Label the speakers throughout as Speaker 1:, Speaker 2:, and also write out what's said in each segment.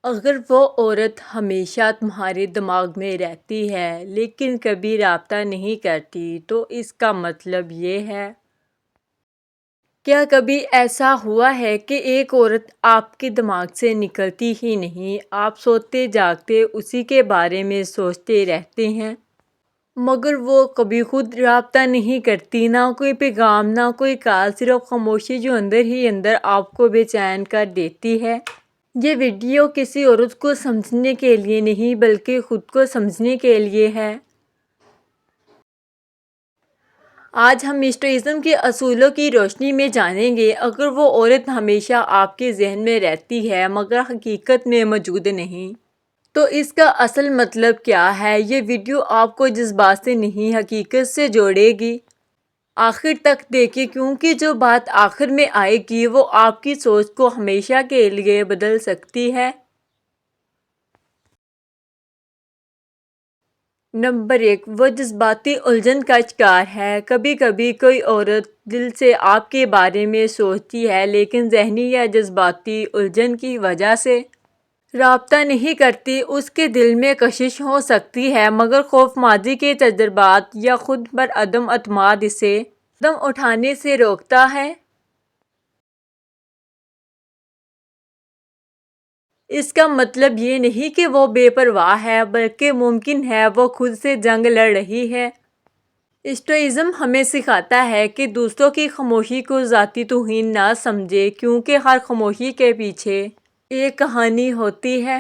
Speaker 1: اگر وہ عورت ہمیشہ تمہارے دماغ میں رہتی ہے لیکن کبھی رابطہ نہیں کرتی تو اس کا مطلب یہ ہے۔ کیا کبھی ایسا ہوا ہے کہ ایک عورت آپ کے دماغ سے نکلتی ہی نہیں، آپ سوتے جاگتے اسی کے بارے میں سوچتے رہتے ہیں، مگر وہ کبھی خود رابطہ نہیں کرتی، نہ کوئی پیغام نہ کوئی کال، صرف خاموشی جو اندر ہی اندر آپ کو بے چین کر دیتی ہے؟ یہ ویڈیو کسی عورت کو سمجھنے کے لیے نہیں بلکہ خود کو سمجھنے کے لیے ہے۔ آج ہم مسٹرازم کے اصولوں کی روشنی میں جانیں گے، اگر وہ عورت ہمیشہ آپ کے ذہن میں رہتی ہے مگر حقیقت میں موجود نہیں، تو اس کا اصل مطلب کیا ہے؟ یہ ویڈیو آپ کو جذبات سے نہیں حقیقت سے جوڑے گی۔ آخر تک دیکھیں کیونکہ جو بات آخر میں آئے گی وہ آپ کی سوچ کو ہمیشہ کے لیے بدل سکتی ہے۔ نمبر 1، وہ جذباتی الجھن کا شکار ہے۔ کبھی کبھی کوئی عورت دل سے آپ کے بارے میں سوچتی ہے لیکن ذہنی یا جذباتی الجھن کی وجہ سے رابطہ نہیں کرتی۔ اس کے دل میں کشش ہو سکتی ہے مگر خوف ماضی کے تجربات یا خود پر عدم اعتماد اسے قدم اٹھانے سے روکتا ہے۔ اس کا مطلب یہ نہیں کہ وہ بے پرواہ ہے، بلکہ ممکن ہے وہ خود سے جنگ لڑ رہی ہے۔ اسٹوئزم ہمیں سکھاتا ہے کہ دوسروں کی خاموشی کو ذاتی توہین نہ سمجھیں کیونکہ ہر خاموشی کے پیچھے ایک کہانی ہوتی ہے۔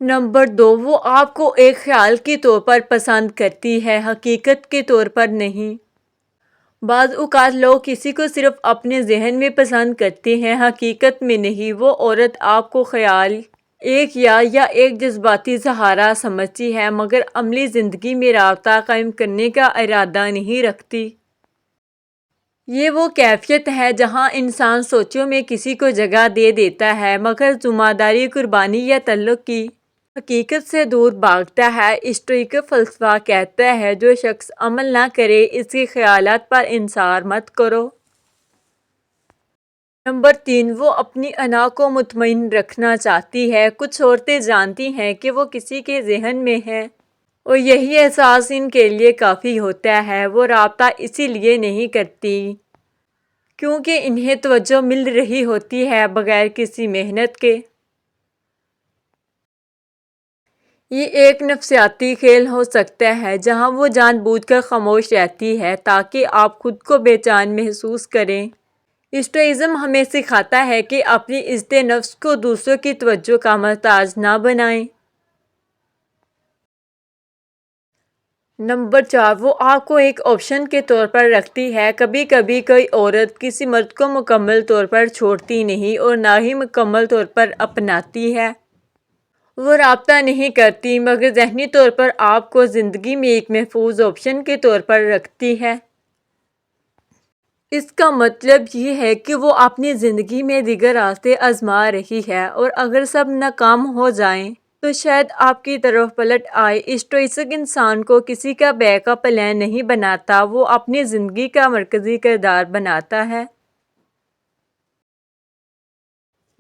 Speaker 1: نمبر 2، وہ آپ کو ایک خیال کے طور پر پسند کرتی ہے، حقیقت کے طور پر نہیں۔ بعض اوقات لوگ کسی کو صرف اپنے ذہن میں پسند کرتے ہیں، حقیقت میں نہیں۔ وہ عورت آپ کو خیال ایک یا ایک جذباتی سہارا سمجھتی ہے مگر عملی زندگی میں رابطہ قائم کرنے کا ارادہ نہیں رکھتی۔ یہ وہ کیفیت ہے جہاں انسان سوچوں میں کسی کو جگہ دے دیتا ہے مگر ذمہ داری، قربانی یا تعلق کی حقیقت سے دور بھاگتا ہے۔ اسٹوئک فلسفہ کہتا ہے جو شخص عمل نہ کرے اس کے خیالات پر انحصار مت کرو۔ نمبر 3، وہ اپنی انا کو مطمئن رکھنا چاہتی ہے۔ کچھ عورتیں جانتی ہیں کہ وہ کسی کے ذہن میں ہیں اور یہی احساس ان کے لیے کافی ہوتا ہے۔ وہ رابطہ اسی لیے نہیں کرتی کیونکہ انہیں توجہ مل رہی ہوتی ہے بغیر کسی محنت کے۔ یہ ایک نفسیاتی کھیل ہو سکتا ہے جہاں وہ جان بوجھ کر خاموش رہتی ہے تاکہ آپ خود کو بے چین محسوس کریں۔ اسٹوئزم ہمیں سکھاتا ہے کہ اپنی عزت نفس کو دوسروں کی توجہ کا محتاج نہ بنائیں۔ نمبر 4، وہ آپ کو ایک آپشن کے طور پر رکھتی ہے۔ کبھی کبھی کوئی عورت کسی مرد کو مکمل طور پر چھوڑتی نہیں اور نہ ہی مکمل طور پر اپناتی ہے۔ وہ رابطہ نہیں کرتی مگر ذہنی طور پر آپ کو زندگی میں ایک محفوظ آپشن کے طور پر رکھتی ہے۔ اس کا مطلب یہ ہے کہ وہ اپنی زندگی میں دیگر راستے آزما رہی ہے اور اگر سب ناکام ہو جائیں تو شاید آپ کی طرف پلٹ آئے۔ اسٹوئک انسان کو کسی کا بیک اپ پلان نہیں بناتا، وہ اپنی زندگی کا مرکزی کردار بناتا ہے۔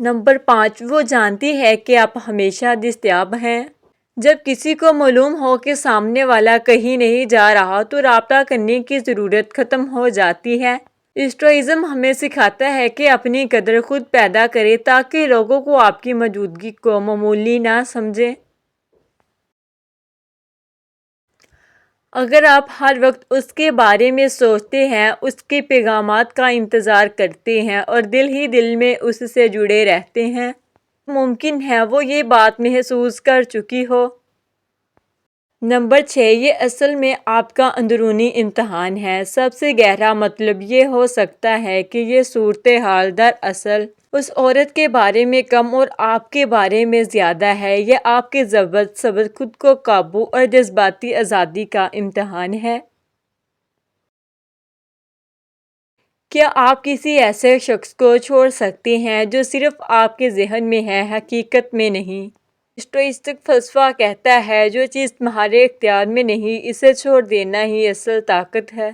Speaker 1: نمبر 5، وہ جانتی ہے کہ آپ ہمیشہ دستیاب ہیں۔ جب کسی کو معلوم ہو کہ سامنے والا کہیں نہیں جا رہا تو رابطہ کرنے کی ضرورت ختم ہو جاتی ہے۔ اسٹوئزم ہمیں سکھاتا ہے کہ اپنی قدر خود پیدا کریں تاکہ لوگوں کو آپ کی موجودگی کو معمولی نہ سمجھیں۔ اگر آپ ہر وقت اس کے بارے میں سوچتے ہیں، اس کے پیغامات کا انتظار کرتے ہیں اور دل ہی دل میں اس سے جڑے رہتے ہیں، ممکن ہے وہ یہ بات محسوس کر چکی ہو۔ نمبر 6، یہ اصل میں آپ کا اندرونی امتحان ہے۔ سب سے گہرا مطلب یہ ہو سکتا ہے کہ یہ صورتحال دراصل اس عورت کے بارے میں کم اور آپ کے بارے میں زیادہ ہے۔ یہ آپ کے ضبط، صبر، خود کو قابو اور جذباتی آزادی کا امتحان ہے۔ کیا آپ کسی ایسے شخص کو چھوڑ سکتے ہیں جو صرف آپ کے ذہن میں ہے، حقیقت میں نہیں؟ اسٹوئک فلسفہ کہتا ہے جو چیز تمہارے اختیار میں نہیں اسے چھوڑ دینا ہی اصل طاقت ہے۔